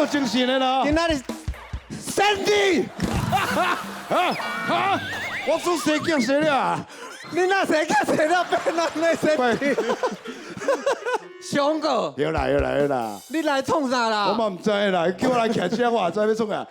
有精神的啦。今仔日Sandy， 我做谁叫谁了？你那谁看谁了变那Sandy？熊哥，有啦，你来创啥啦？我嘛唔知啦，叫我来骑车，我也知要创啊。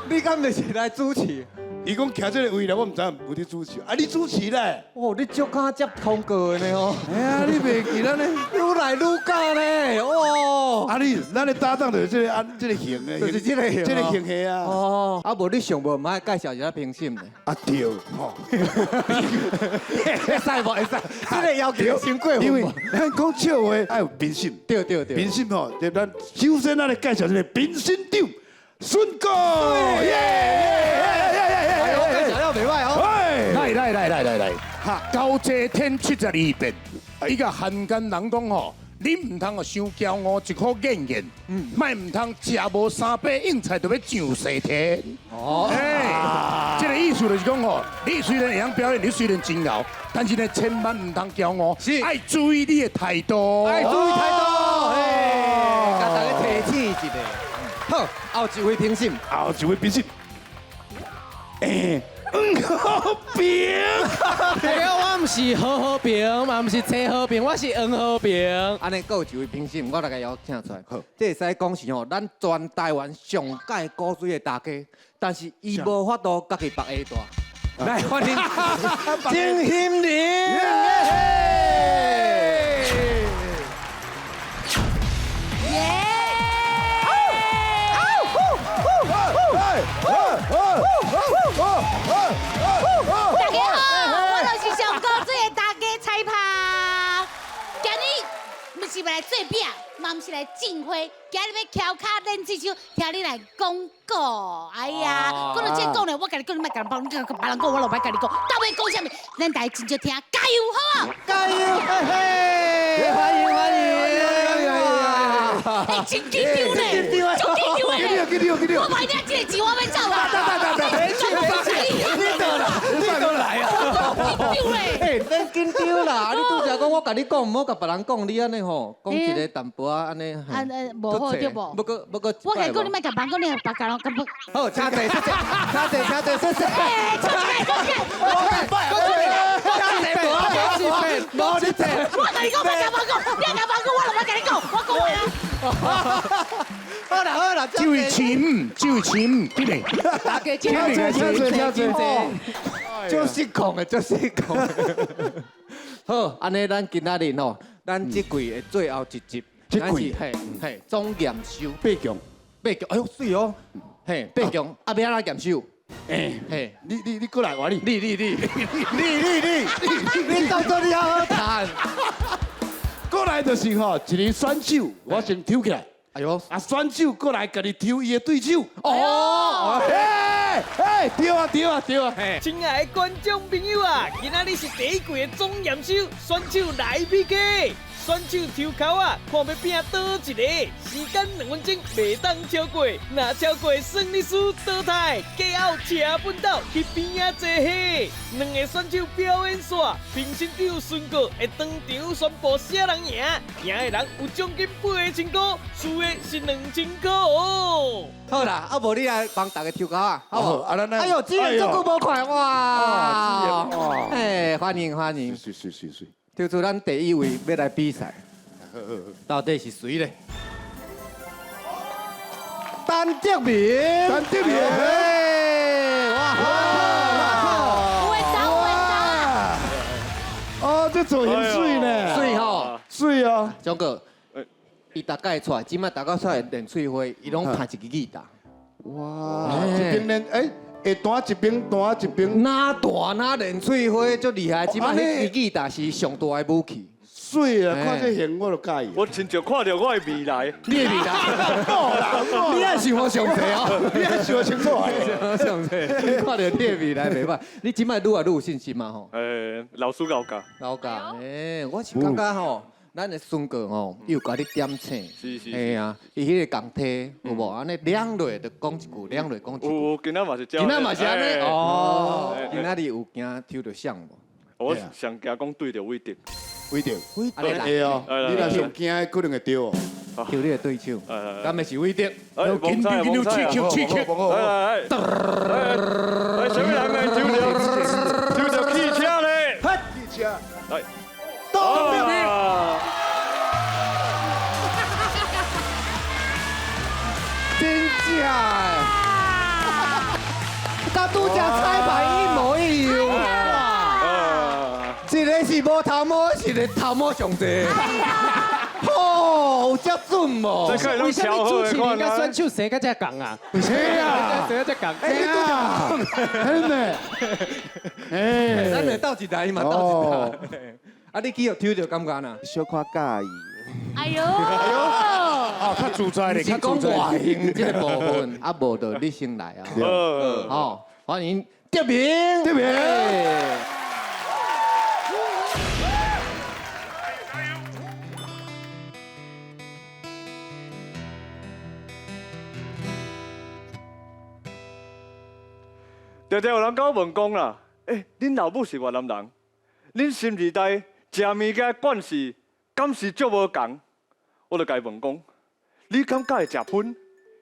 你敢就是来主持？伊讲骑这个位咧，我唔知有伫主持，啊你主持咧？哦，你足敢接通告的呢哦。哎呀，你袂记咱咧？愈来愈假呢，哦。啊你，咱的搭档就是这个这个型的，就是这个型这个型的啊。哦，啊无你上无，唔爱介绍一下评审呢？啊对，吼。会使无？会使？这个要求先过因为分无？咱讲笑话要有评审，对。评审吼，就咱首先咱来介绍这个评审长孙哥，我介绍了袂歹哦。来，交际天72变，伊个汉奸人讲吼，你唔通哦伤骄傲，一颗眼，莫唔通食无三杯硬菜就要上西天。哦，哎，这个意思就是讲吼，你虽然会晓表演，你虽然真敖，但是呢，千万唔通骄傲，爱注意你的态度。爱注意态度，嘿，甲大家提醒一下。好，后一位评审，后一位评审，好平。我唔是好平，嘛唔是车好平，我是好平。安尼，还有一位评审，我大概邀请出来。好，这会使讲是吼，咱全台湾上界古水的大家，但是伊无法度家己绑下大。来欢迎金心玲。大家好，我就是上古水的大家彩排。今日不是要来做饼，嘛不是来进花，今日要敲卡练这首，听你来讲过。哎呀，讲到这讲呢，我跟你讲，你莫甲人帮，你甲别人讲，我就莫甲你讲。到尾讲啥物？咱大家真少听，加油好啊！加油！嘿嘿，欢迎！哎，真紧张呢，真紧张呢！给你！我买点这个钱，我要走啊！你都来啊！紧张嘞！嘿，咱紧张啦！你拄则讲，我甲你讲，唔好甲别人讲，你安尼吼，讲一个淡薄啊，安尼。无好对无？不过。我甲你讲，你莫甲别人讲，你别甲人讲不。好，请坐，谢谢。哎，出来！冇你坐。我甲你讲，莫甲别人讲，你甲别人讲，我就莫甲你讲，我讲话啊！好啦，这位亲，进来，大家请就失控的，好，安尼咱今仔日吼，咱这季的最后一集，这季嘿，总验收八强，哎呦水哦，嘿八强，啊要安怎验收？嘿，你过来，我你当作你好谈。过来就是吼，一个选手，我先抽起来。哎呦，啊，选手过来，家己抽伊的对手。哦，对啊，嘿。亲爱的观众朋友啊，今仔日是第一季的总验收，选手来 PK。选手抽考啊，看要拼倒一个，时间2分钟，袂当超过。若超过，胜利输倒台，加后车本岛去边仔坐伙。两个选手表演煞，评审长孙哥会当场宣布啥人赢，赢的人有奖金8,000块，输的是2,000块哦。好啦，啊无你来帮大家抽考啊，好好，不？啊，咱哎呦，资源足够无快哇！哇，哎，欢迎，水。抽出咱第一位要来比赛，到底是谁呢？单德明，哇！哦，这做很水呢，水吼，水啊！张哥，伊大概出来，即摆大概出来练翠花，伊拢弹一支吉他。哇，一边练会弹一边，哪弹哪练翠花足厉害，即摆迄支吉他是上大的武器。水啊！看这型我就介意。我亲像看到我的未来。你的未来，你爱想我上济哦，你还想清楚啊？上济，看到你的未来袂歹。你即摆愈来愈有信心嘛吼？老师教教。老教，我是感觉吼，咱的孙哥吼，伊有甲你点醒。是。嘿啊，伊迄个钢梯有无？安尼两落就讲一句，两落讲一句。有，今仔嘛是这样。今仔嘛是安尼哦。今仔日有惊抽到响无？我上惊讲对着伟霆。规定，安尼啦。会哦，你若上惊，可能会丢哦。抽你的对手，咱的是韦德。哎，紧张紧张，刺球刺球。哎，什么人来抽到汽车咧？汽车，哎，到真假的，甲拄只彩排一模一样。一个是无头毛，一个头毛上济。哦，有遮准无？这可以拢调好的看啊。手谁个只讲啊？谁啊？谁个只讲？哎呀，真的。哎，咱来斗一台嘛，斗一台。啊，你去抽到感觉呐？小可介意。哎呦，哦，较自在咧，是讲较自在。外形这个部分，啊，无就你先来啊。哦，欢迎德明，德明。常常有人甲我问讲啦，恁老母是越南人，恁新时代食物件惯势，敢是足无共？我就甲伊问讲，你敢会食喷？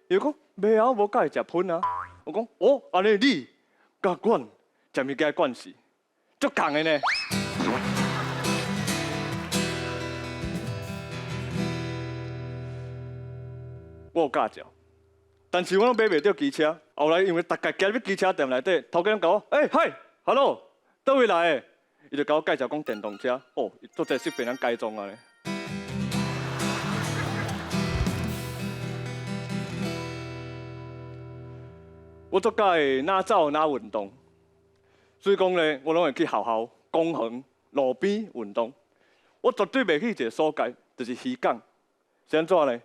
伊讲袂晓无会食喷啊。我讲哦，安尼你甲阮食物件惯势足共的呢。我有教食。但是我拢买袂到机车，后来因为大家行入机车店内底，头家甲我，嗨 ，hello， 倒位来的？伊就甲我介绍讲电动车，哦，做这识别人改装啊咧。我做介哪走哪运动，所以讲咧，我拢会去学校、公园、路边运动。我绝对袂去一个所在，就是渔港，是安怎咧？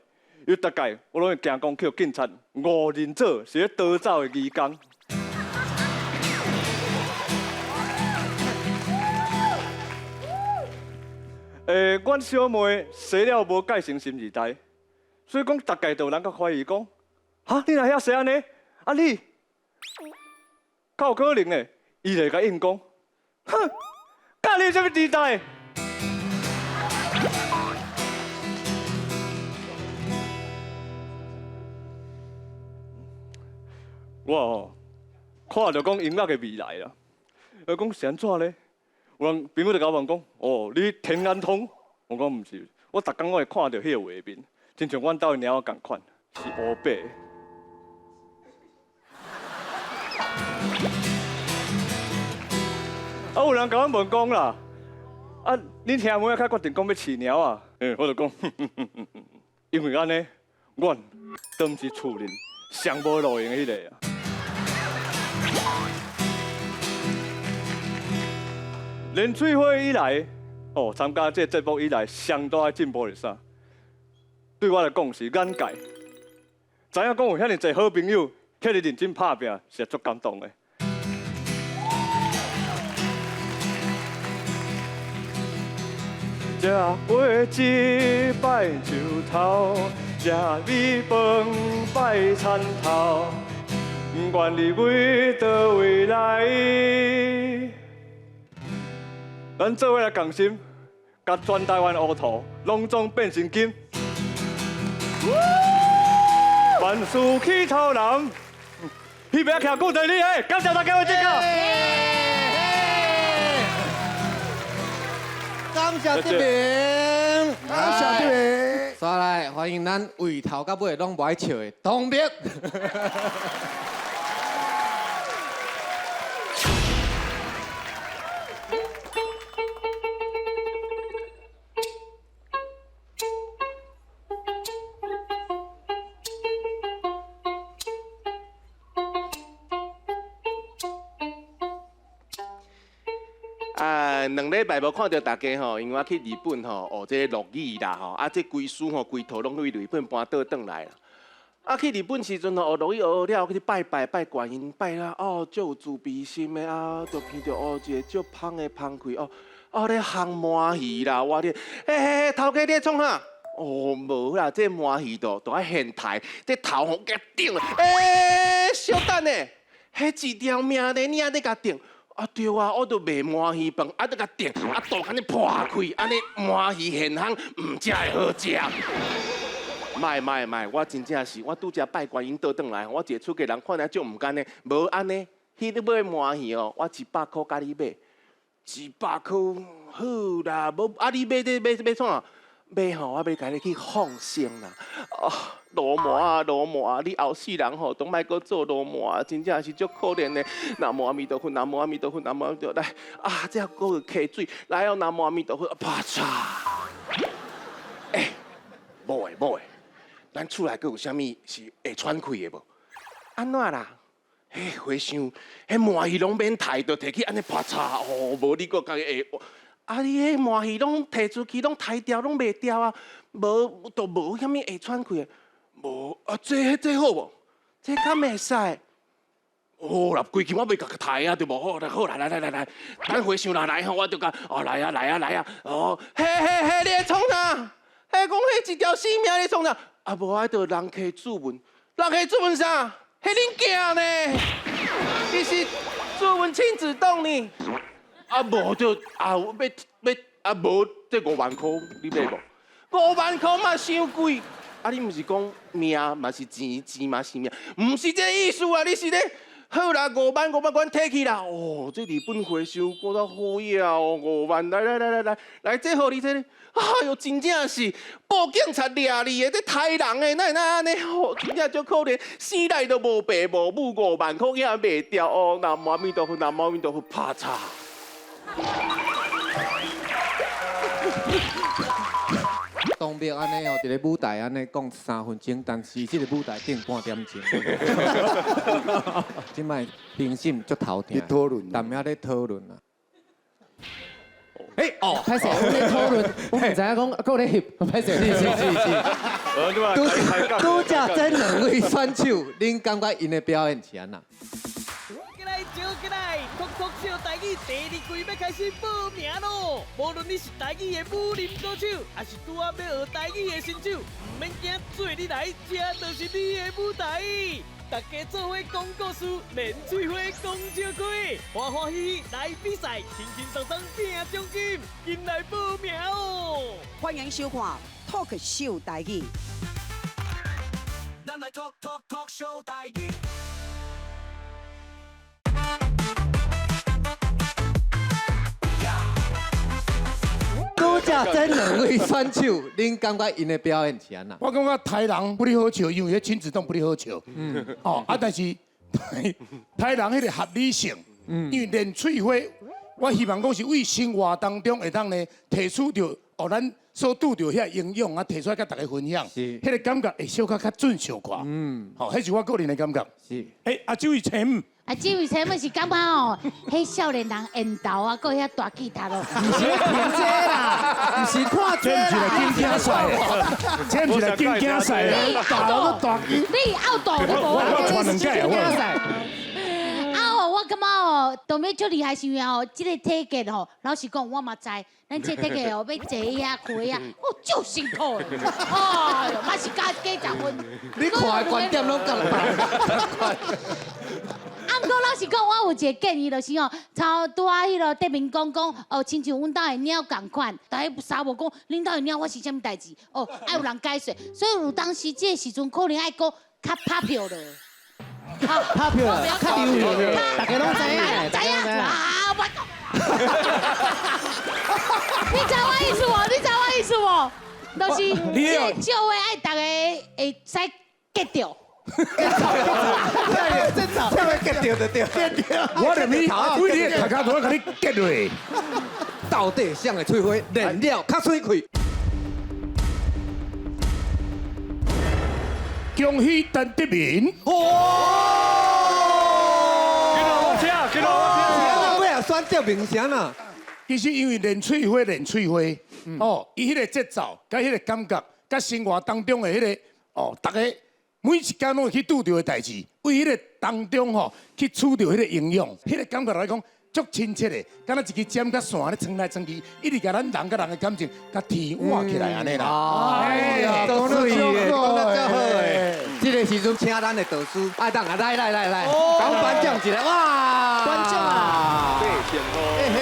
因为大概我拢会惊讲去警察误认做是咧逃走的渔工。阮小妹生了无改成新时代，所以讲大概就有人较怀疑讲，哈，你若遐生安尼，啊你，较有可能诶，伊就甲应讲，哼，教你什么时代？我哦，看到讲音乐的未来啦。讲是安怎咧？有人朋友就甲我问讲，哦，你天眼通？我讲毋是，我逐工我会看到迄个画面，亲像阮兜的猫仔共款，是乌白。啊，有人甲我问讲啦，啊，恁兄妹较决定讲要饲猫啊？我就讲，因为安尼，阮都毋是厝人，上无路用的迄个啊。连水会以来，哦，参加这个节目以来，上大的进步是啥？对我来讲是眼界。知影讲有遐尼侪好朋友，遐尼认真拍拼，是足感动的。吃过一摆酒头，吃米饭摆餐头，不管你为倒位来。咱做伙来共心，甲全台湾乌土拢总变成金。万事起头难，彼边徛固定你诶，感谢大家的指教。感谢这边，感谢这位。再来欢迎咱为头到尾拢不爱笑的同别。2礼拜无看到大家吼，因为我去日本吼学这个陆语啦吼，啊这规书吼规套拢去日本搬倒转来啦。啊去日本时阵吼学陆语学了，去拜观音拜啦，哦足有慈悲心的啊，就闻到一个足芳的芳气哦，咧烘麻鱼啦，我咧，头家你在创啥？哦无啦，这麻鱼都爱现台，这头吼甲顶，小等咧，迄一条命咧，你还咧甲顶？啊对啊，我都卖麻鱼饭，啊都甲订，啊肚安尼破开，安尼麻鱼现烘，唔食会好食。卖，我真正是，我拄则拜观音倒转来，我一个出家人看了足唔甘呢，无安尼，迄个买满戏哦，我100块甲你买，100块好啦，无啊你买这买创？买吼，我要甲你去放生啦！啊，罗摩啊，你后世人吼都莫搁做罗摩啊，真正是足可怜的。南无阿弥陀佛，南无阿弥陀佛，南无阿弥陀佛。来啊，这个溪水，来哦，南无阿弥陀佛，啪嚓！无诶，咱厝内阁有啥物是会喘气的无？安怎啦？回想，迄满戏拢免抬，就摕去安尼啪嚓哦，无你阁家己会。啊！你迄满戏拢摕出去，拢抬掉，拢袂掉啊！无，都无啥物会喘气的。无啊，这好无？这敢袂使？哦啦，规矩我袂甲佢抬啊，对无？好来，咱回想来吼，我就甲哦来啊！哦，嘿，你在创啥？嘿，讲迄一条性命你创啥？啊，无爱着人客主问啥？迄恁囝呢？伊是主文亲自动呢？啊，无就无这5万块，你买无？5万块嘛伤贵。啊，你毋是讲命嘛是钱，钱嘛是命，毋是这意思啊！你是咧好啦，5万，阮摕去啦。哦，这日本回收过得好呀哦，5万，来，这互你这。哎呦，真正是报警察抓你的，这杀人的，哪安尼？哦，真正足可怜，生来都无爸无母，5万块也袂掉哦。南无阿弥陀佛，南无阿弥陀佛，啪嚓！当兵安尼哦，伫咧舞台安尼讲3分钟，但是这个舞台顶半点钟。即摆评审足头疼，讨论，但遐咧讨论啊。歹势，我咧讨论，我唔知影讲，搁咧翕，歹势。是。拄则真两位选手，恁感觉因的表演是安那？招来，脱小台语第2季要开始报名咯！无论你是台语的武林高手，还是拄仔要学台语的新手，唔免惊，做你来，这就是你的舞台。大家做伙讲故事，练嘴花讲笑开，欢欢喜喜来比赛，轻轻松松拼奖金，进来报名哦！欢迎收看《Talk Show 台语》。咱来 Talk Show 台语。拄则真两位选手，恁感觉因的表演是安那？我感觉台人不哩好笑，因为迄亲子动不哩好笑。但是台人迄个合理性，因为练喙花，我希望讲是为生活当中会当呢提取到咱所拄到遐营养啊，提出来甲大家分享，迄个感觉会小可较准小可。迄是我个人的感觉。是。这位陈。这位前面是感觉哦，迄少年人缘投啊，搁遐大吉他咯。唔是听这啦，唔是看这啦。这唔是来竞竞赛的，你outdoor都无。我传两届我感觉哦，当面足厉害是因为哦，这个体格吼，老实讲我嘛知，咱这体格哦要坐呀、开呀，足辛苦的。哎呦，嘛是加10分。你看的观点拢咁大。啊，不过老实讲，我有一个建议，就是哦，拄啊迄个顶面讲哦，亲像阮兜的鸟共款，大家沙无讲恁兜的鸟我是啥物代志，哦，爱有人解说，所以有当时这个时阵可能爱讲较拍票了。拍票了，较流行，大家拢知影，知影啊！我你知我意思无？你知我意思无？就是这个笑话爱大家会使 get 到。正常，这会 get 到就对。我连你为你头壳都要甲你 get 落。到底谁的喙花练了较水气？恭喜陈德明！今仔尾也选到明星啦。其实因为练喙花，伊迄个节奏，甲迄个感觉，甲生活当中的迄个大家每一天拢会去拄到的代志，为迄个当中去取到迄个营养，迄个感觉来讲足亲切的，敢若一支针甲线咧穿来穿去，一直甲咱人甲人的感情甲填换起来安尼啦。哎呀，讲得真好诶！这个时阵请咱的导师，爱当啊来，讲颁奖一下，哇！颁奖啊！嘿嘿，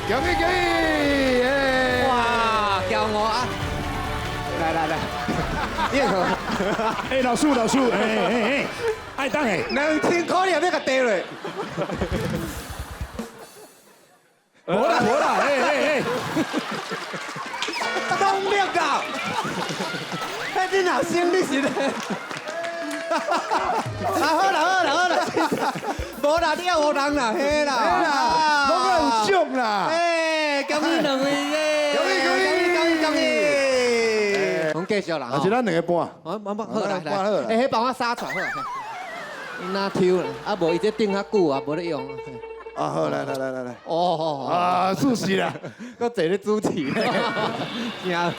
恭喜！哇！骄傲来，你好，哎，老师，哎，爱当诶， 2000块你也要甲跌落。无啦，哎，动力啊！哎，你若生你是咧？好啦，无啦，你有人啦，嘿啦，拢有奖啦。哎，恭喜两位耶！恭喜！我们继续啦，而且咱两个半。好来，哎，迄帮我撒出来好。伊哪抽啦？啊，无伊这顶较久啊，无咧用。啊，好，来。哦，啊，是是啦。搁坐咧主持，真好。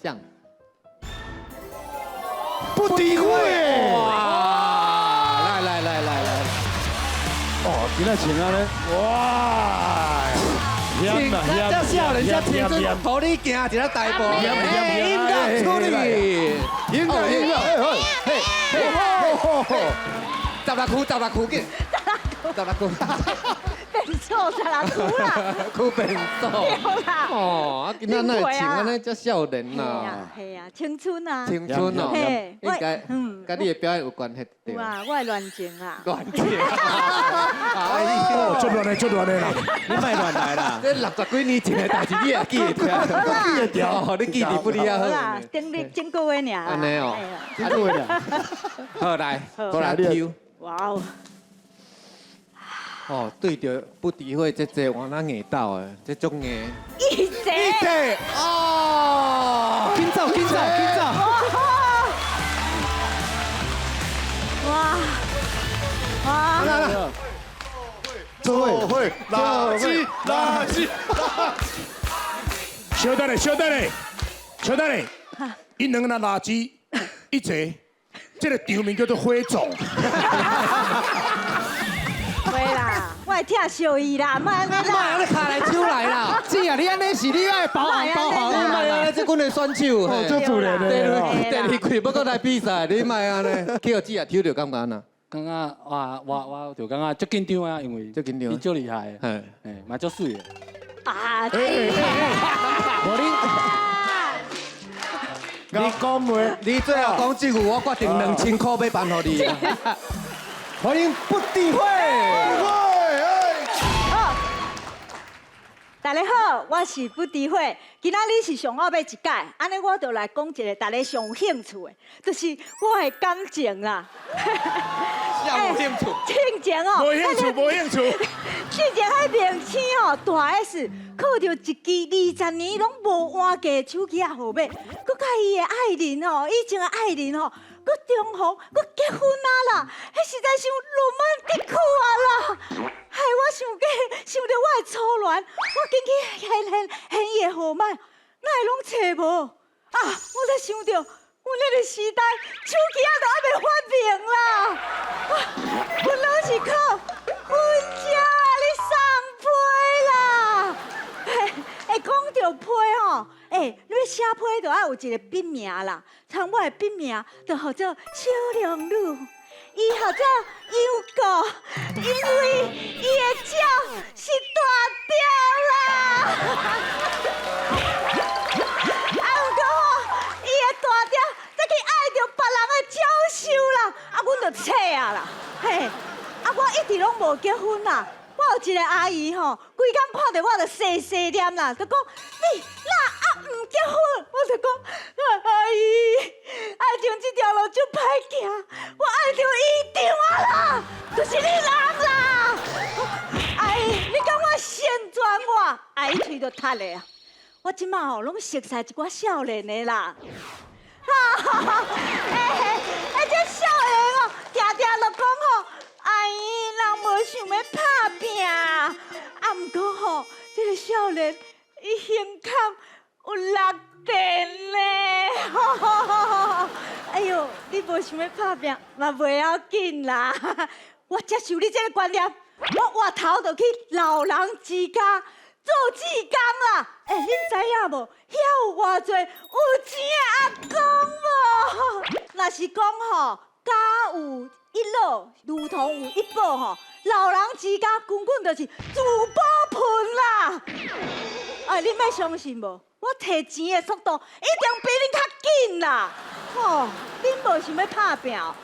像。 不诋毁。哇！来，哦，今仔穿安尼，哇！这少年才青春，互你行一个大步，音乐处理，音乐，嘿16区紧，16区。变瘦16区啦，区变瘦。对啦。哦，啊，今仔哪会穿安尼遮少年啦？系啊，青春啊。青春哦，嘿，应该，跟你的表演有关系对。有啊，我会乱情啊。乱情。哦，足乱的啦，你莫乱来啦。这60几年前的代志，你也记得掉？记得掉，哦，你记得不离啊？好啦，整个月尔。安尼哦。真对啦。好来，过来抽。哇哦。 哦，对着不诋毁这我那硬到诶，这种硬。一姐。哦，紧走！哇！来，做会垃圾。小等咧，因两个那垃圾一坐，这个场面叫做火种。袂啦，我会疼小姨啦，莫安尼莫安尼啦。卡来手来啦！是啊，你安尼是你爱保护你莫安尼，这阮的选手，哦，做主人的。第二季要搁来比赛，你莫安尼，去互姊啊抽着感觉呐？刚刚我就感觉足紧张啊，因为足紧张你足厉害的，嘿，哎，嘛足水的。啊！你讲话，你最后讲这句，我决定2000块要办互你。欢迎不诋毁。好，大家好，我是不诋毁。今仔日是上后尾一届，安尼我就来讲一个大家上有兴趣的，就是我的感情啦。有兴趣？进前哦，无兴趣。进前迄明星哦，大 S 靠着一支20年拢无换过的手机啊号码，佮甲伊的爱人哦，以前的爱人哦。 佮重逢，佮结婚啊啦！迄实在伤浪漫的苦啊啦！害我想到我的初恋，我紧去现伊的号码，哪会拢找无？啊！我才想到，阮迄个时代手机啊都还袂发明啦！阮老是靠婚车咧送批啦！会讲到批吼。 你要写批就要有一个笔名啦，像我的笔名就叫做小龙女，伊叫做优果，因为伊的脚是大条啦。不过伊的大条再去爱着别人的鸟兽啦，阮就切啊啦，嘿，我一直拢无结婚啦。 我有一个阿姨吼，规工看到我就细细念啦，就讲你哪唔结婚？我就讲阿姨，爱情这条路足歹行，我爱着伊丈啊啦，就是你人啦。阿姨，你讲我先转我，阿姨喙就塌的啊。我即马吼拢熟悉一寡少年的啦。这少年哦，定定就讲吼。 阿姨，人无想要拍拼，啊，毋过吼，这个少年伊胸腔有6点呢。哎呦，你无想要拍拼，嘛袂要紧啦。我接受你这个观念，我活头就去老人之家做志工啦。恁知影无？遐有偌济有钱的阿公无？若是讲吼，家有。 一老如同有一宝吼，老人之家根本就是自保盆啦。哎，你莫相信无，我摕钱的速度一定比恁较紧啦。吼，恁无想要拍拼，阿姨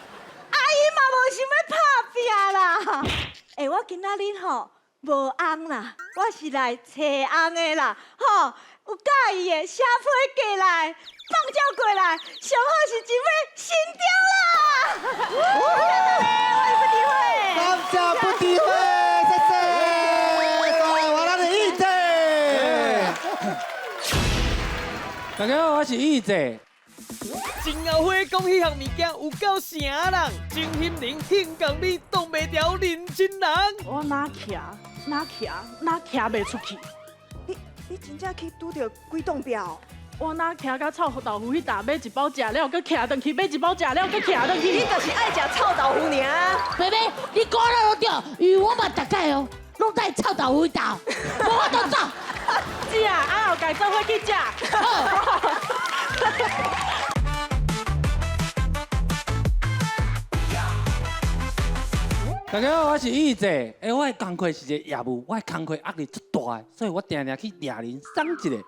嘛无想要拍拼啦。哎，我今仔日吼无红啦，我是来找红的啦。吼，有介意的写批过来，放照过来，上好是一尾新雕啦。我不诋毁。感谢不诋毁，谢谢。我咱的义姐。大家好，我是义姐。真后悔讲迄项物件有够成人，真心灵性讲你挡袂牢认真人。我哪徛袂出去。你真正去拄着鬼洞标？我哪徛到臭豆腐迄搭买一包食了，搁徛转去买一包食了，搁徛转去。你就是爱食臭豆腐尔。妹妹，你讲了都对，因为我嘛大概哦，拢在臭豆腐岛，无我都走。是啊，啊后家做伙去食。大家好，我是义姐。我的工课是一个业务，我的工课压力足大的，所以我定定去掠人送一个。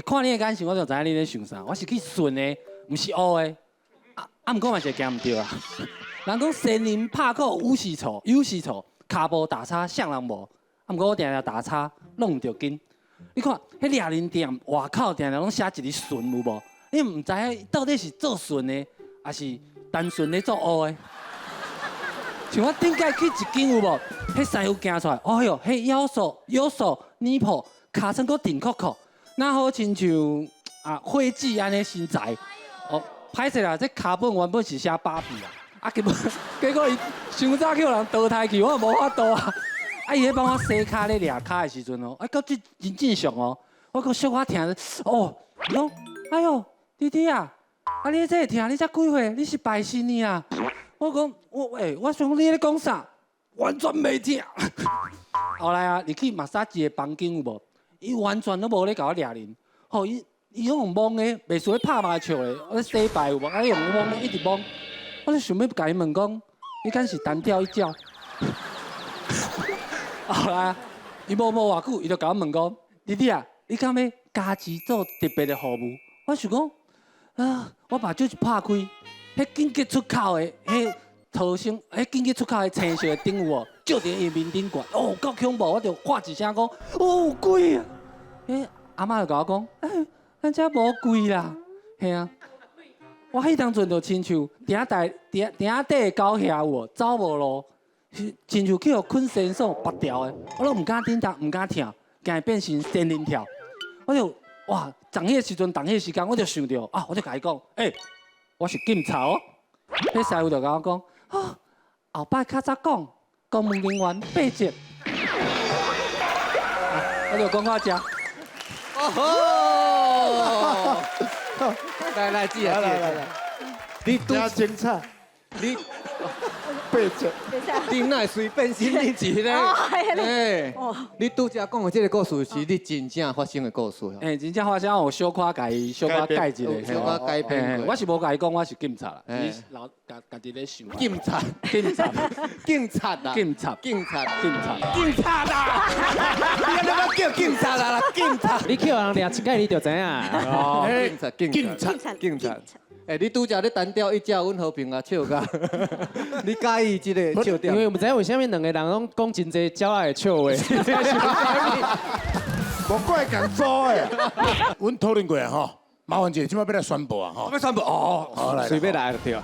看你的眼神，我就知影你咧想啥。我是去顺的，唔是乌的。毋过嘛是惊唔对啊。人讲仙人拍鼓有时错，有时错，骹步打叉像人无。毋过我定定打叉，弄唔着紧。你看，迄掠人店外口定定拢写一个顺有无？你唔知影到底是做顺的，还是单纯咧做乌的？像我顶届去一间有无？迄师傅行出来，哎哟，迄腰手、泥脯、尻川搁顶扣扣，哪好亲像火鸡安尼身材。哦，歹势啦，这骹本原本是写芭比啦，结果伊伤早叫人倒胎去，我无法度啊。伊咧帮我洗骹咧掠骹的时阵哦，到真正常哦，我搁小可听哦，讲哎哟，弟弟啊，你这会听你才几岁？你是拜神的啊？我讲我想你咧讲啥？完全袂听。后来啊，入去马杀鸡的房间有无？伊完全都无咧甲我掠人。吼，伊用懵的，袂输咧拍麻将的，我咧洗牌有无？啊，用懵的一直懵。我就想要甲伊问讲，你敢是单挑一叫？后来啊，伊无偌久，伊就甲我问讲，弟弟啊，你敢要加钱做特别的服务？我想讲我把酒一拍开。迄紧急出口的，迄逃生，迄紧急出口的青色的顶有无？照伫伊面顶悬，哦，够恐怖！我就喊一声讲，哦，贵啊！迄阿嬷就甲我讲，咱遮无贵啦，嘿啊！我迄当阵就亲像顶底的狗遐有无？走无路，亲像去互困绳索拔掉的，我都唔敢顶头，唔敢跳，惊变成仙人跳。我就哇，长迄个时阵，长迄个时间，我就想到啊，我就甲伊讲，我是警察哦。迄师傅就甲我讲，后摆较早讲，公务人员8折。我就讲到这。哦来，记啊，来，你真精彩，你8折，你哪随便心你一个？你拄则讲的这个故事是你真正发生的故事。真正发生，我小可改一下，小可改编。我是无甲伊讲我是警察啦，你老家己咧想。警察啦！警察！你干嘛叫警察啦？警察！你叫人掠一届你就知影。警察。你拄则咧单调一叫阮和平啊笑甲，你介意即个笑调？因为唔知为虾米两个人拢讲真侪鸟仔的笑话。无怪共做诶。阮讨论过啊吼，麻烦者，即摆要来宣布啊吼。要宣布哦，好来，随便来就对啊。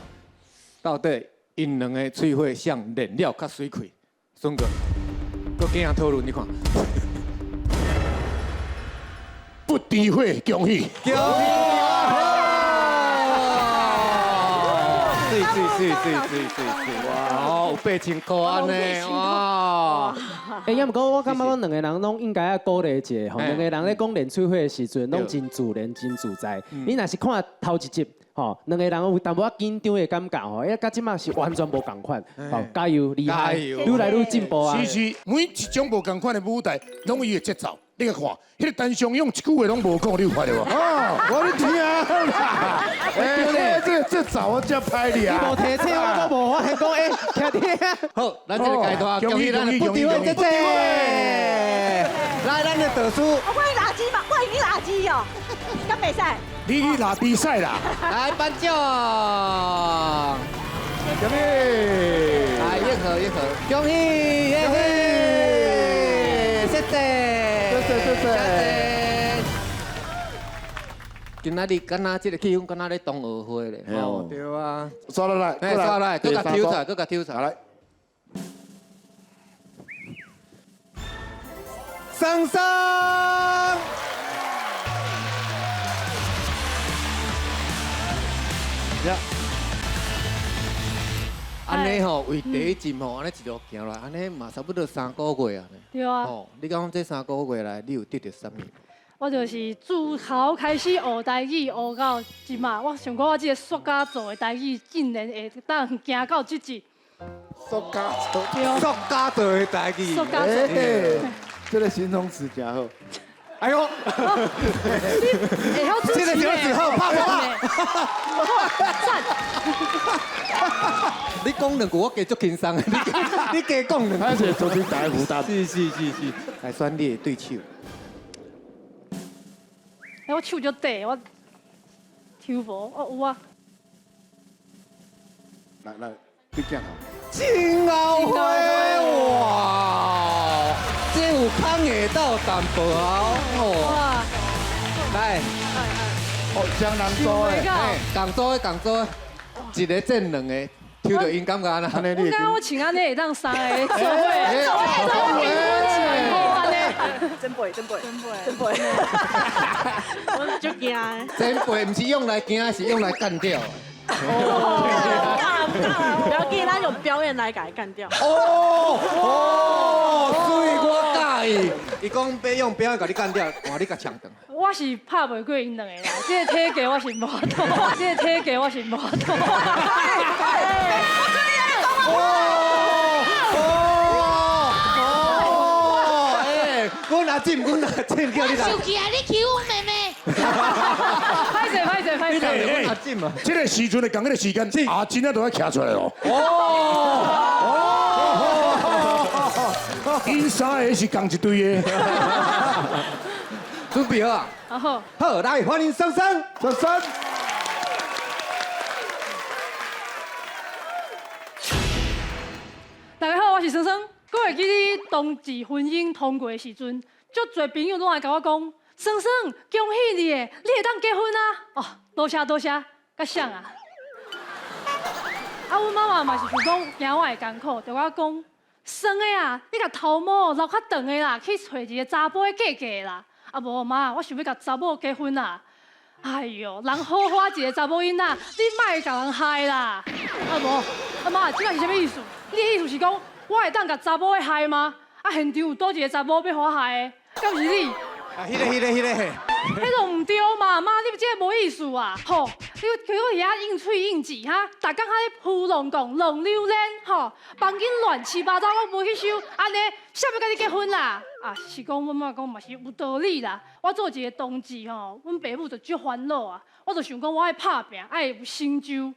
到底因两个喙花像燃料较水开，孙哥，搁怎样讨论？你看。不诋毁，恭喜！恭喜！水！哇，有8000块安尼哇！要毋过我感觉讲两个人拢应该要鼓励一下吼，两个人咧讲练喙花的时阵，拢真自然、真自在。你若是看头一集吼，两个人有淡薄仔紧张的感觉吼，甲即马是完全无共款。好，加油，厉害，愈来愈进步啊！是，每一种无共款的舞台，拢有伊的节奏。你去看，迄个单相用一句话拢无讲，你有发现无？我咧听啦。这早我才拍你啊！你无提醒我都无法现讲听。好，咱这个阶段，恭喜咱的不敌会姐姐。来，咱的得主。欢迎大家。圾嘛，我已经垃圾哦，敢袂使？你去拿比赛啦！来颁奖，恭喜！来叶和，恭喜叶和，谢谢。今仔日敢若这个气氛，敢若咧同学会咧，哦，对啊。刷落来，哎，刷来，搁甲挑出来，搁甲挑出来。来，桑桑，呀，安尼吼，为第一集吼，安尼一路行来，安尼嘛差不多3个月啊。对啊。哦，你讲这3个月来，你有得到啥物？我就是自头开始学台语，学到即马。我想讲，我这个塑胶做的台语，竟然会当行到即集。塑胶做，塑胶做的台语。塑胶做的。这个形容词真好。哎呦，会晓主持的。这个形容词好，拍拍。赞。你讲两句，我加足轻松的。你加讲两句。而且昨天大负担。是。来选你的对手。我手就短，我抽无，我有啊。来，你讲好。金鳌辉，哇，这有空下到淡薄哦。来，哦，江南州的，共做的，一个挣两个，抽到因感觉啦。我感我穿安尼会当3个做伙，真背，我就惊。真背不是用来惊，是用来干掉。不要紧，咱用表演来给他干掉。所以我介意。伊讲要用表演甲你干掉，换你甲抢断。我是拍袂过因两个啦，这个体格我是无法度，这个体格我是无法度。我拿进，叫你来。生气啊！你欺负妹妹。歹势。我拿进嘛。这个时阵的同一个时间，阿金啊都要徛出来哦。因3个是同一队的。准备好啊？好。好，来欢迎桑桑。大家好，我是桑桑。我会记你同志婚姻通过的时阵，足侪朋友拢来甲我讲，桑桑，恭喜你诶，你会当结婚啊！哦，多谢，甲啥啊？啊，阮妈妈嘛是想讲惊我会艰苦，就我讲，生的啊，你甲头毛留较长的啦，去找一个查甫的嫁嫁啦。啊无妈，我想要甲查某结婚啦。哎哟，人好花一个查某囡仔，你莫甲人害啦。啊无，啊妈，这个是啥物意思？你的意思是讲？我会当甲查某的害吗？啊，现场有多一个查某要我害的，敢是你？啊，迄个。迄都唔对嘛，妈，你这个无意思啊！吼，你叫我遐应喙应舌哈，逐工喺咧胡乱讲、乱溜连吼，房间乱七八糟，我无去收，安尼啥要甲你结婚啦？啊，是讲阮妈讲嘛是有道理啦。我做一个同志吼，阮爸母就足烦恼啊，我就想讲我爱拍拼，爱有成就，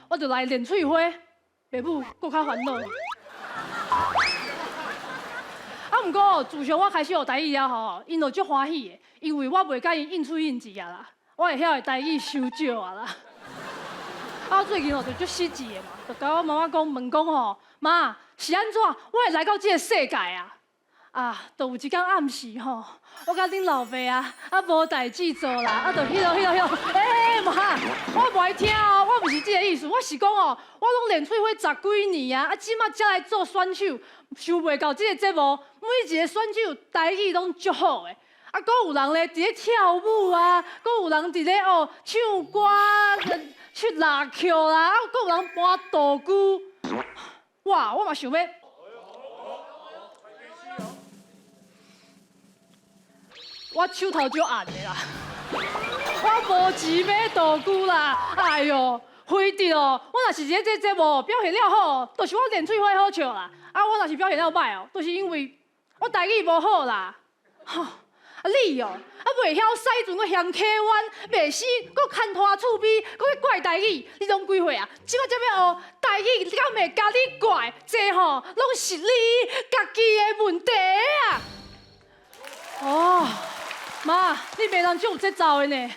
我就来练喙花，爸母搁较烦恼。啊，毋过自从我开始学台语了吼，因就足欢喜的，因为我袂甲因应喙应舌啊啦，我会晓会台语伤少啊啦。啊，我最近吼就足失志的嘛，就甲我妈妈讲问讲吼，妈是安怎？我会来到这个世界啊？啊，就有一天暗时吼，我甲恁老爸啊无代志做啦，啊，就迄落，妈，我无爱听哦，我毋是这个意思，我是讲哦，我拢练喙花10几年啊，啊，即马才来做选手，想袂到这个节目，每一个选手台语拢足好的，啊，搁有人咧伫咧跳舞啊，搁有人伫咧唱歌、去拉球啦，啊，搁有人搬道具，哇，我嘛想要。我手头就暗的啦，我无钱买道具啦，哎哟，非得哦，我若是这节目表现了好，就是我练喙花好笑啦，啊，我若是表现了歹哦，就是因为我台语无好啦，吼，啊你哦，啊袂晓驶船，搁嫌溪湾，袂死，搁牵拖厝边，搁去怪台语，你拢几岁啊？即摆才要学台语，敢袂甲你怪？这吼，拢是你家己的问题啊！哦。妈，你袂当就有这招的呢。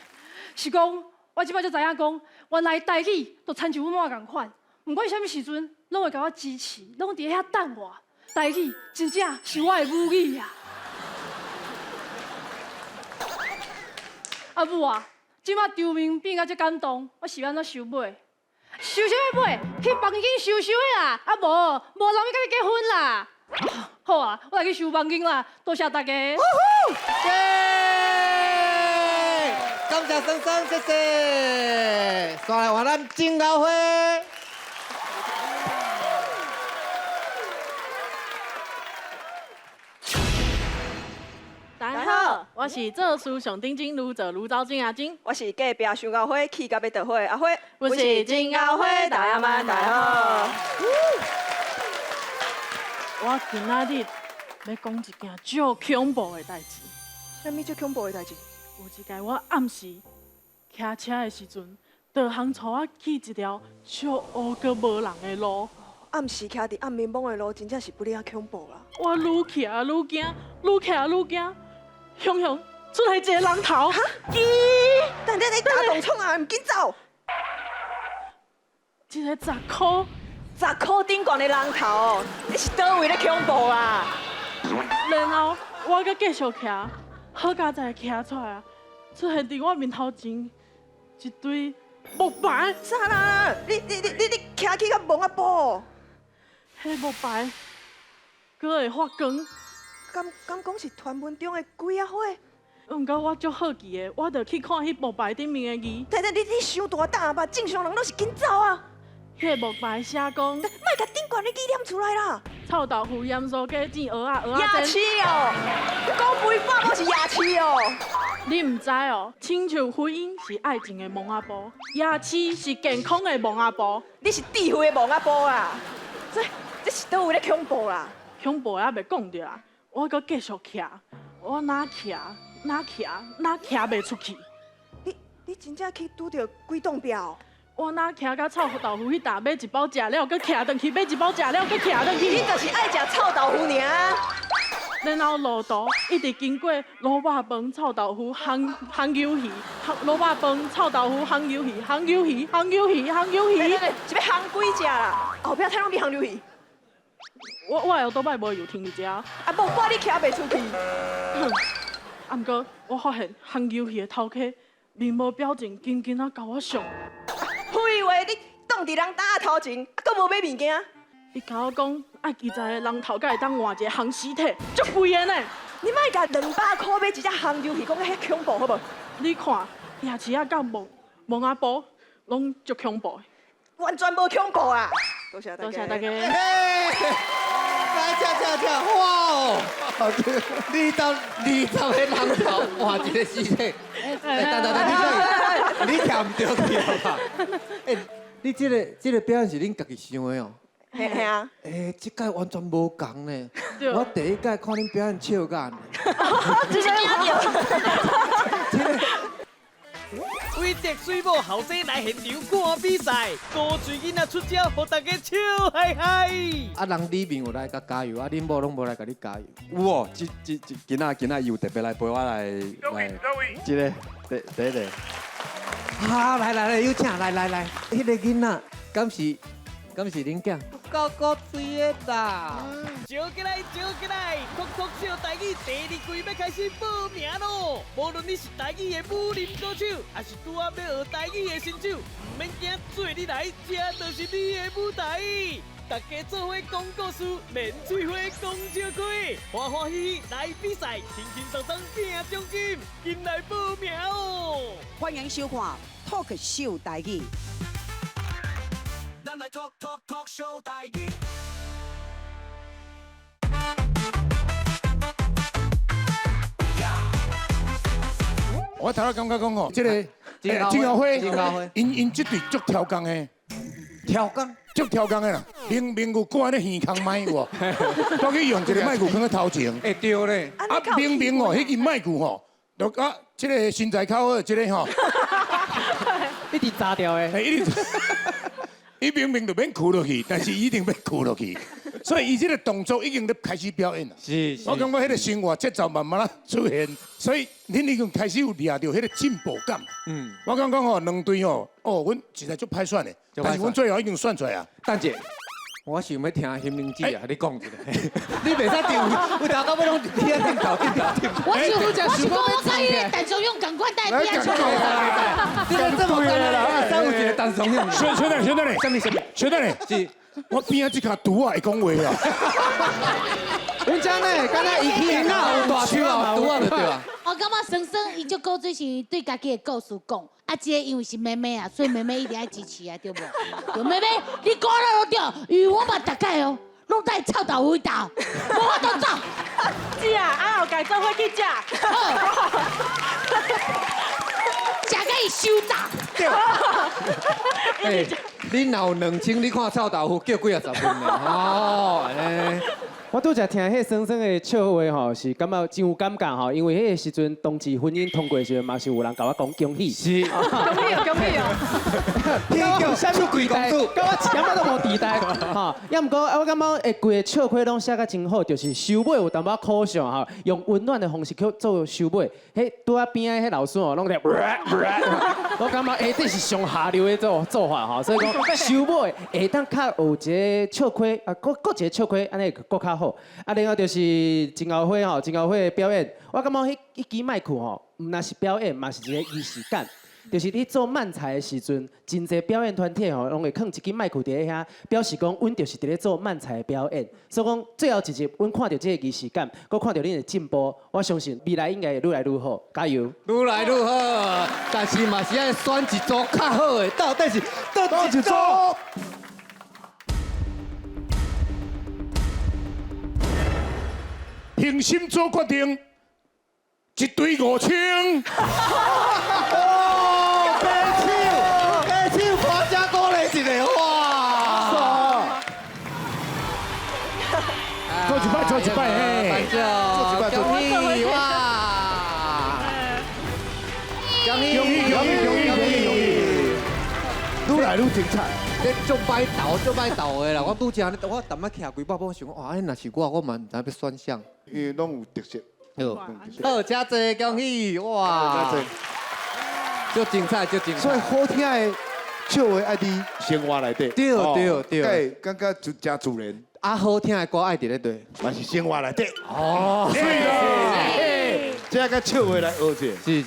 是讲，我即摆才知影讲，原来台语都亲像阮妈共款，不管啥物时阵，拢会甲我支持，拢伫遐等我。台语真正是我的母语啊！啊母啊，即摆场面变甲遮感动，我是要安怎收尾？收尾去房间收的啦！啊无人要甲你结婚啦！好啊，我来去收房间啦，多谢大家。感谢生生，谢谢。刷来换咱敬老会。大家好，我是做事上顶金愈做愈走金阿金，我是隔壁想到火去到要倒火的阿火，我是金鳌火，大家晚大好。我今仔日要讲一件足恐怖的代志。什么足恐怖的代志？有一届我暗时骑车的时阵，导航带我去一条足乌阁无人的路。暗时骑伫暗暝蒙的路，真正是不哩啊恐怖啦！我愈骑愈惊，愈骑愈惊，雄雄出来一个人头。哈？但你打动创啊，唔紧走。一个10块，10块顶悬的人头，你是倒位咧恐怖啊？然后我阁继续骑，好佳才骑出来啊，出现伫我面头前一堆木牌。啥啦？你骑去到蒙阿波？迄木牌，佫会发光。敢讲是传闻中的鬼啊火？毋过我足好奇的，我着去看迄木牌顶面的字。你伤大胆吧？正常人都是紧走啊！迄个木牌写讲，莫甲顶悬的字念出来啦！臭豆腐、盐酥鸡、煎蚵仔、蚵仔牙齿哦，讲违法我是牙齿哦。你毋知哦，亲像婚姻是爱情的蒙阿波，牙齿是健康的蒙阿波。你是智慧的蒙阿波啊！这是倒位咧恐怖啦！恐怖还袂讲着啊！我阁继续骑，我哪骑袂出去。你真正去拄着鬼洞标？我哪骑到臭豆腐迄搭买一包食了，阁骑转去买一包食了，阁骑转去。你就是爱食臭豆腐尔。然后路途一直经过萝卜饭、臭豆腐、烘鱿鱼、萝卜饭、臭豆腐、烘鱿鱼、烘鱿鱼、烘鱿鱼、烘鱿鱼。是要烘几只啦？后壁睇拢比烘鱿鱼。我后倒摆无油停伫遮。啊，无我你骑袂出去。啊，毋过我发现烘鱿鱼的头家面无表情，紧紧啊甲我笑。废话，你挡伫人打头前，啊，阁无买物件。伊甲我讲，爱记在人头家会当换一个烘尸体，足贵的呢。你莫甲200块买一只烘鱿鱼，讲遐恐怖好无？你看，牙齿啊，甲蒙阿波，拢足恐怖的。完全无恐怖啊！多谢大家。多谢大家。来吃，哇哦！20个人头换一个尸体。等，你跳唔对去吧？你这个表演是恁家己想的哦。嘿啊。这届完全无共呢。对。我第一届看恁表演笑眼。真是为着水母后生来现场看比赛，高水囡仔出招，互大家笑嗨嗨。啊，人里面有来甲加油，啊，恁某拢无来甲你加油。有哦，今仔伊有特别来陪我来，这个第一个。好，来，有请，来，迄个囡仔，敢是恁囝？高高吹的啦！招起来！酷酷笑台语第2季要开始报名咯！无论你是台语的武林高手，还是拄仔要学台语的新手，唔免惊，做你来，这就是你的舞台。大家做伙讲故事，免嘴花讲笑开，欢欢喜喜来比赛，轻轻松松拼奖金，紧来报名哦！欢迎收看《Talk 秀台语》。咱来 talk show 台语。我头仔感觉讲吼，这个金鳌辉，因这队足挑工的，足挑工的啦，明有赶咧耳孔麦有，都去用一个麦克放在头前。会对咧。啊，明哦，迄个麦克吼，就啊，这个身材较好，这个吼，一直炸掉的。伊明就免哭落去，但是一定要哭落去。所以伊这个动作已经咧开始表演了。是我感觉迄个生活节奏慢慢啊出现，所以恁已经开始有掠到迄个进步感。我感觉吼，两队吼，阮实在足歹选的，但是阮最后已经选出来啊。蛋姐，我想要听心灵姐啊，你讲一下。你袂使丢，有头到尾拢听顶头顶头。我是讲我可以但是用赶快带边出来。这个这么干啦，三五节单双用。小弟，小弟，是，我边仔这卡拄啊会讲话啊。阮遮呢，敢若伊去那有大手啊，拄啊就对啊。我感觉生生伊就古水是对家己的故事讲，啊，这个因为是妹妹啊，所以妹妹一定要支持啊，对不？对，妹妹，你讲了就对，因为我嘛大概哦，拢在臭豆腐豆，无法度走。是啊，啊后家做伙去食。食甲伊收炸。哎，你若有2000，你看臭豆腐叫几啊十分呢？哦，我拄则听迄生生的笑话吼，是感觉真有感觉吼，因为迄个时阵同志婚姻通过时，嘛是有人甲我讲恭喜。是。恭喜哦！你叫啥物贵公主？甲我一点仔都无期待。吼，要毋过我感觉规个笑话拢写甲真好，就是收尾有淡薄可笑吼，用温暖的方式去做收尾。迄拄啊边仔迄老师哦，拢在。我感觉这是上下流的做法吼，所以讲收尾会当较有一个笑话啊，搁一个笑话，安尼搁较好。啊，另外就是真后会吼，真后会的表演，我感觉迄支麦克吼，毋那是表演，嘛是一个仪式感。就是你做漫才的时阵，真侪表演团体吼，拢会放一支麦克伫遐，表示讲，阮就是伫咧做漫才的表演。所以讲，最后一集，阮看到这个仪式感，佮看到恁的进步，我相信未来应该会愈来愈好，加油！愈来愈好，但是嘛是爱选一组较好的，到底是倒一组？平心做决定，一队5000。下手夸奖鼓励一个哇！做一摆，嘿！恭喜哇！恭喜！愈来愈精彩。你做摆斗的啦！我拄则我淡仔徛几百步，想哇，那是我嘛唔知要选啥。因为拢有特色。好，加济恭喜哇！就精彩，就精彩。所以好听的笑话爱伫生活内底。对，感觉就真自然。啊，好听的歌爱伫咧对，嘛是生活内底。哦，是。这个笑话来学者。是。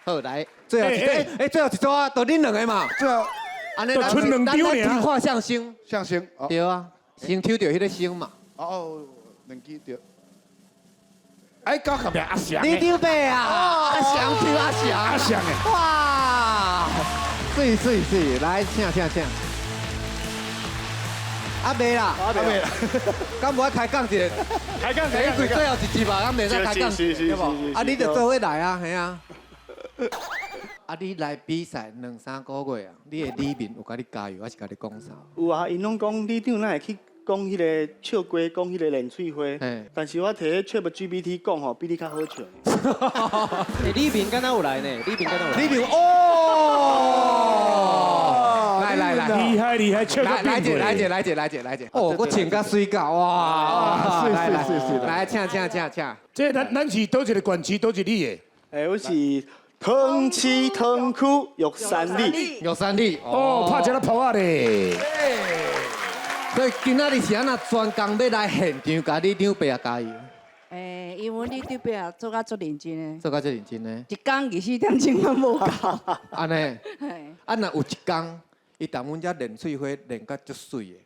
好，来，最后一组，最后一组啊，就恁两个嘛。最后，安尼就剩两张尔。咱画相声。相声。对啊，先抽到迄个星嘛。哦，两支对。哎，搞后面阿翔。你丢背啊！阿翔抽阿翔。阿翔诶。哇！水，来，请。啊，袂啦，敢无爱开讲一个？开讲，最后一集吧，敢袂使开讲，对无？啊，你就做伙来啊，系啊。啊，你来比赛2-3个月啊，你的里面有甲你加油，还是甲你讲啥？有啊，因拢讲里长哪会去讲迄个笑话，讲迄个练喙花。但是我摕迄 ChatGPT 讲吼，比你较好笑。李明敢若有来呢？李明哦！来，厉害，来者！哦，我穿甲水饺哇！来，请。这咱是倒一个管区，倒一里的。我是藤崎藤区玉山里。哦，拍一个泡啊咧。所以今仔日是安那专工要来现场，甲你长伯啊加油。因为你长伯啊做甲足认真的。做甲足认真的。一工24点钟都无够。安尼。啊，若有一工，伊踮阮遮练喙花练甲足水的。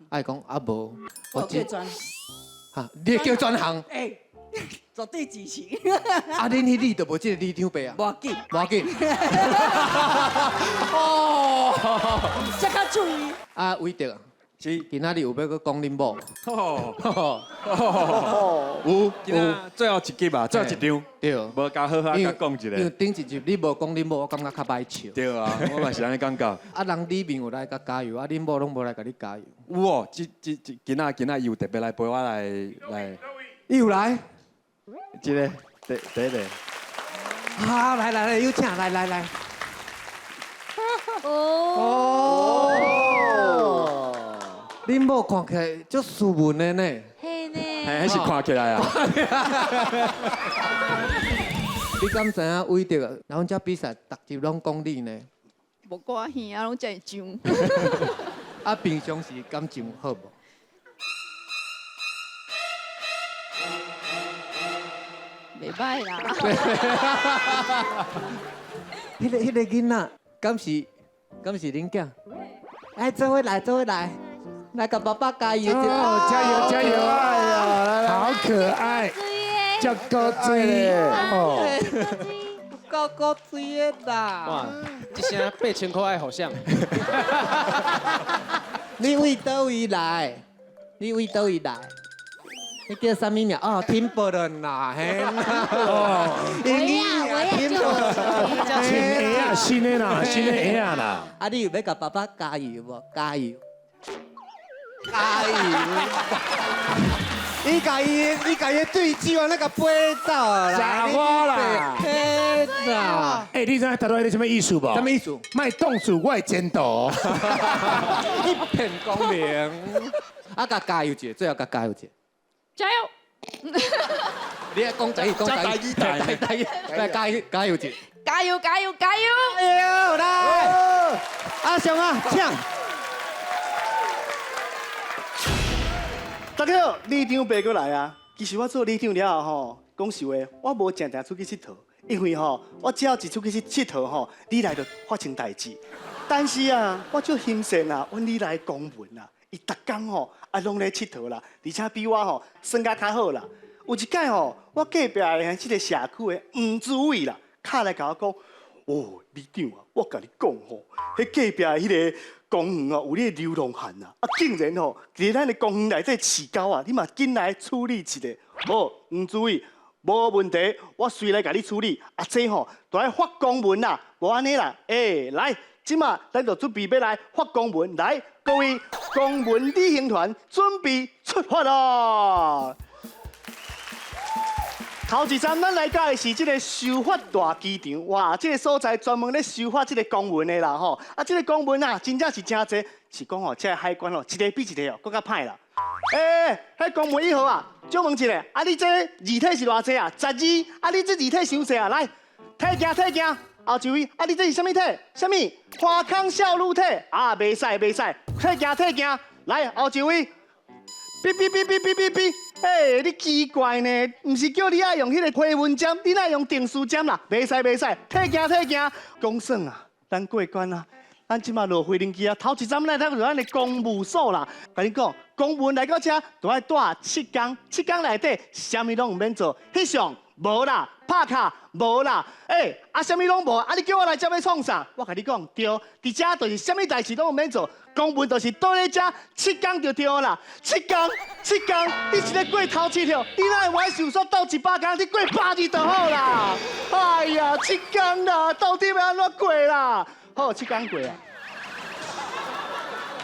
爱讲啊无。我叫专。哈，你叫专行。绝对支持。啊，恁迄里都无即个李长伯啊？无要紧。哦。这较注意。啊，韦德。是，今仔日有要去讲恁某？有，今仔最后一集吧，最后一张。对，无甲好甲讲一下。因为顶一集你无讲恁某，我感觉较歹笑。对啊，我嘛是安尼感觉。啊，人里面有来甲加油，啊，恁某拢无来甲你加油。有哦，今仔伊有特别来陪我来。伊有来？一个，第一个。好，来，有请，来。恁某看起来足斯文的呢。嘿呢。还是看起来啊。你敢知影韦德啊？咱遮比赛逐集拢讲你呢。无歌耳啊，拢真会上。啊，平常时感情好无？袂歹啦。迄个囡仔，敢是恁囝？哎，做伙来，来甲爸爸加油！哦，加油加油！哎呀，好可爱，叫高追哦，高追的啦！哇，一声8000块爱好像。你为倒位来？你叫啥物名？哦，Timberland 啦，嘿。哦，新鞋啊，新的啦，新的鞋啊啦。啊，你有要甲爸爸加油无？加油！你家伊对手啊，那个飞走啦！傻瓜啦！天哪！哎，你知影达到迄个什么意思无？什么意思？卖冻死我的前途。一片光明。啊，甲加油者，最后甲加油者。加油！你讲台语，加油者。加油！哎呦，来！阿雄啊，唱！大家好，李长伯过来啊！其实我做李长了后吼，讲实话，我无常常出去佚佗，因为吼，我只要一出去佚佗吼，你来就发生代志。但是啊，我足欣赏啊，阮你来公文啊，伊逐工吼啊拢咧佚佗啦，而且比我吼算甲较好啦。有一届吼，我隔壁的即个社区的黄主委啦，敲来甲我讲，哦，李长啊，我甲你讲吼，迄隔壁的迄个。公园哦，有你流浪汉啊，竟然吼，伫咱的公园内底饲狗啊，你嘛紧来处理一下。好，黄主委，无问题，我随来甲你处理。啊，这吼，就来发公文啦，无安尼啦。来，即马咱就准备要来发公文，来，各位公文旅行团准备出发咯。头一站，咱来到的是这个修法大机场，哇！这个所在专门咧修法这个公文的啦，吼！啊，这个公文啊，真正是真济，是讲吼，这个海关哦，一个比一个哦，更较歹啦。迄公文1号啊，就问一下，啊，你这字体是偌济啊？12，啊，你这字体伤济啊？来，体镜，后一位，啊，你这是啥物体？啥物？花腔笑露体啊，袂使，体镜，来，后一位。哔，你奇怪呢？唔是叫你爱用迄个回纹针，你爱用定时针啦？袂使，体镜，公算啊，咱过关啊，咱即马落飞行机啊，头一站来咱就咱的公务所啦。甲你讲，公文来到遮，就爱带7天内底，啥物拢唔免做，翕相无啦，拍卡无啦，啥物拢无，啊，你叫我来遮要创啥？我甲你讲，对，伫遮就是啥物代志拢唔免做。公文就是倒咧遮7天就对啦，7天，你是咧过头7条，你哪会玩手术斗100天，你过8日就好啦。哎呀，7天啦，到底要安怎过啦？好，7天过啊。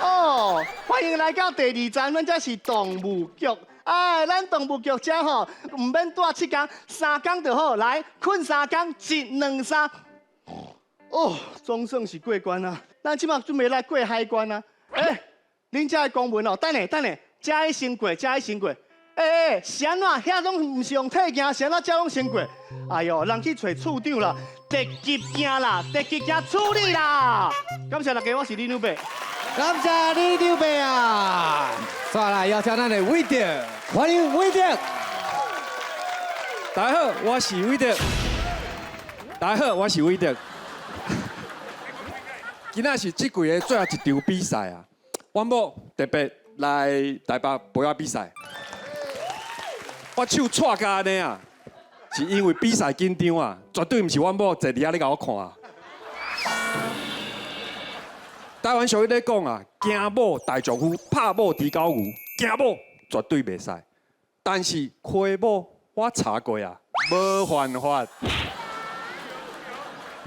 哦，欢迎来到第2站，咱这是动物局。咱动物局遮吼，唔免带7天，3天就好。来，困3天，1、2、3。哦，总算是过关啊！咱即马准备来过海关啊！恁遮的公文哦，等下，遮先过。是安怎？遐拢唔是用体镜，是安怎遮拢先过？哎呦，人去找处长啦，特级镜处理啦！感谢大家，我是李牛伯。感谢李牛伯啊！接下来邀请咱的韦德，欢迎韦德。大家好，我是韦德。今仔是这季的最后一场比赛啊！阮某特别来台北陪我比赛，我手踹甲安尼啊，是因为比赛紧张啊，绝对毋是阮某坐伫遐咧甲我看啊。台湾俗语咧讲啊，惊某大丈夫，拍某猪狗牛，惊某绝对袂使。但是亏某我查过啊，无犯法。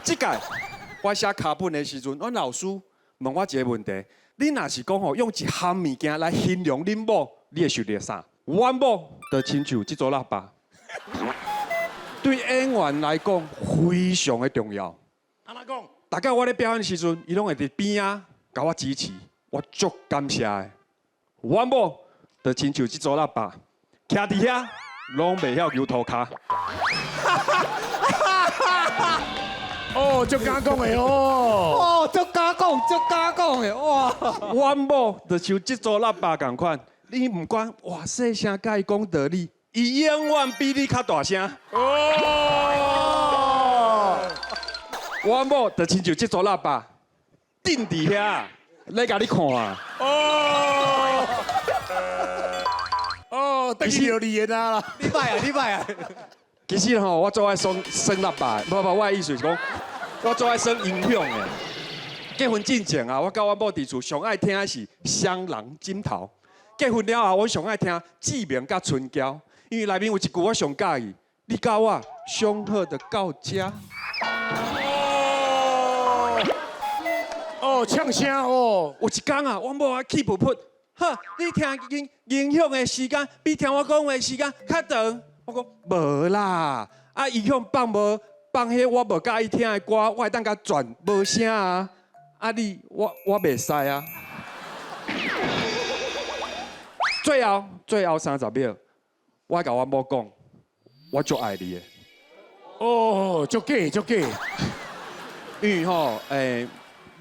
这届。我写课本的时阵，阮老师问我一个问题：你若是讲吼用一项物件来形容恁某，你会想到啥？阮某就亲像这组喇叭，对演员来讲非常的重要。安怎讲？大概我咧表演的时阵，伊拢会伫边啊，甲我支持，我足感谢的。阮某就亲像这组喇叭，徛伫遐拢袂晓摇涂骹。哦，足敢讲的哦。哦，足敢讲的哇！阮某就像这组喇叭共款，你唔管哇细声甲伊讲道理，伊永远比你较大声。哦。阮某就亲像这组喇叭，定伫遐来甲你看啊。哦。哦，等于有你的啦。你歹啊！其实吼，我最爱耍喇叭，不，我的意思是讲，我最爱耍音响的。结婚之前啊，我甲我某伫厝上爱听的是《双人枕头》。结婚了后，我上爱聽志明甲春嬌，因為內面有一句我上介意，你甲我上好的到家。哦，唱聲哦，有一天啊，我某啊氣噗噗，呵，你聽影響的時間比聽我講的時間較長。我講無啦，啊影響放迄我無介意聽的歌，我會當甲轉無聲啊，啊你我袂使啊。最後30秒，我甲我某講，我足愛你的。哦，足假。因為吼，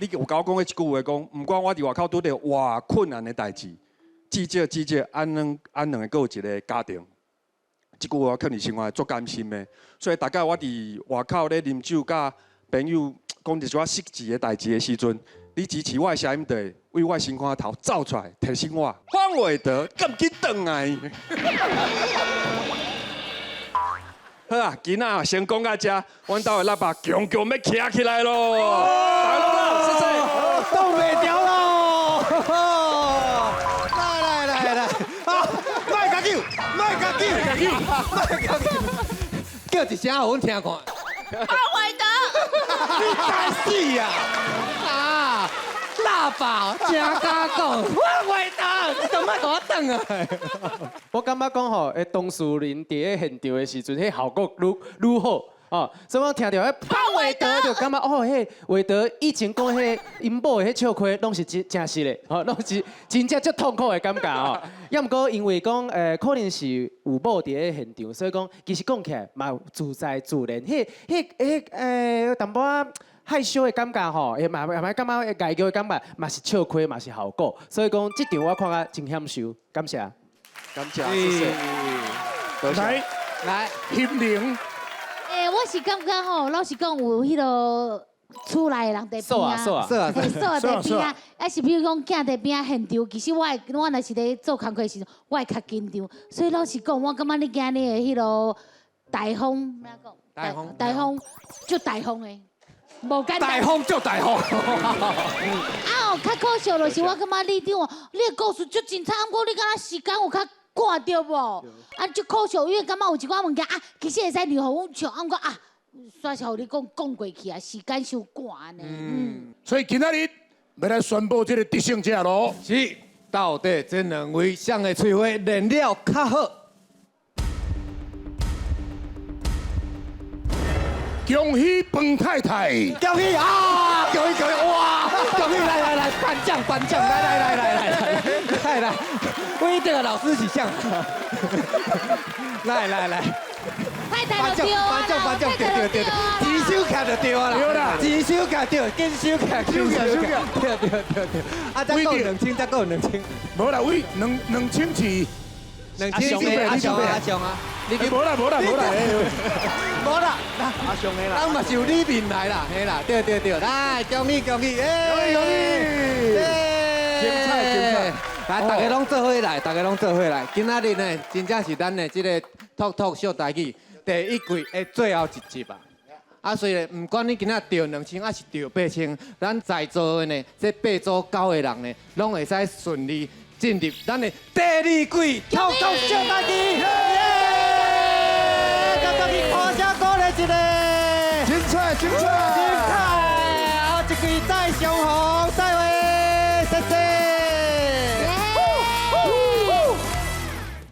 你有甲我講過一句話，講唔管我伫外口拄着偌困難的代志，至少，咱兩個有一個家庭。這句話肯定生活足甘心的。所以大家我伫外口咧啉酒，甲朋友講一寡實際的代志的時陣，你支持我的聲音就會為我心肝頭走出來，提醒我方偉德咁緊轉來。好啊，今仔先講到這，阮兜的喇叭強要徛起來咯。大家啦，謝謝。凍袂掉咯！來，莫甲叫，叫一聲互阮聽看。方偉德，你大死啊！啊！喇叭真敢讲，我袂当，你怎么给我等啊？我感觉讲吼，当事人伫咧现场的时阵，迄效果愈好哦。所以我听到迄方伟德就感觉哦，迄伟德以前讲迄因某的迄笑亏，拢是真实的，哦，拢是真正足痛苦的感觉哦。要毋过因为讲可能是有某伫咧现场，所以讲其实讲起来嘛自在自然。淡薄仔害羞的感覺吼，嘛感覺礙叫的感覺，嘛是笑虧，嘛是效果。所以講，這場我看啊真享受，感謝，謝謝。來，心靈。我是感覺吼，老實講有迄個厝內的人在邊啊，喺邊啊，還是比如講囝在邊啊現場，其實我若是咧做工課時，我會較緊張。所以老實講，我感覺你今日的迄個台風，咩講？台風，足台風的。無簡單，大風就大風。較可笑就是我感覺你的故事足精彩，不過你敢若時間有較趕着無？足可笑，因為感覺有一寡物件其實會使留互阮唱，不過煞是互你講過去啊，時間傷趕呢。所以今仔日要來宣布這個得勝者咯。是，到底這兩位誰的喙花練了較好？恭喜彭太太！恭喜啊！恭喜哇！恭喜來，頒獎，來，為這個老師起相。來，太太就對啊！對，一手卡就對啦，一手卡對，緊手卡，對。啊，再夠兩千。無啦，喂，兩千次。阿雄啊！無啦，無啦，阿雄的啦，咱嘛是有禮品來啦，嘿啦，對，來，恭喜，恭喜，精彩！來，大家攏做伙來，今仔日呢，真正是咱的這個talk小台語第1季的最後一集啊！啊，所以唔管你今仔釣2000，還是釣8000，咱在座的呢，這8組9個人呢，攏會使順利進入咱的第2季talk小台語。大家鼓勵一個，精彩！好，一季再相逢，再會，謝謝。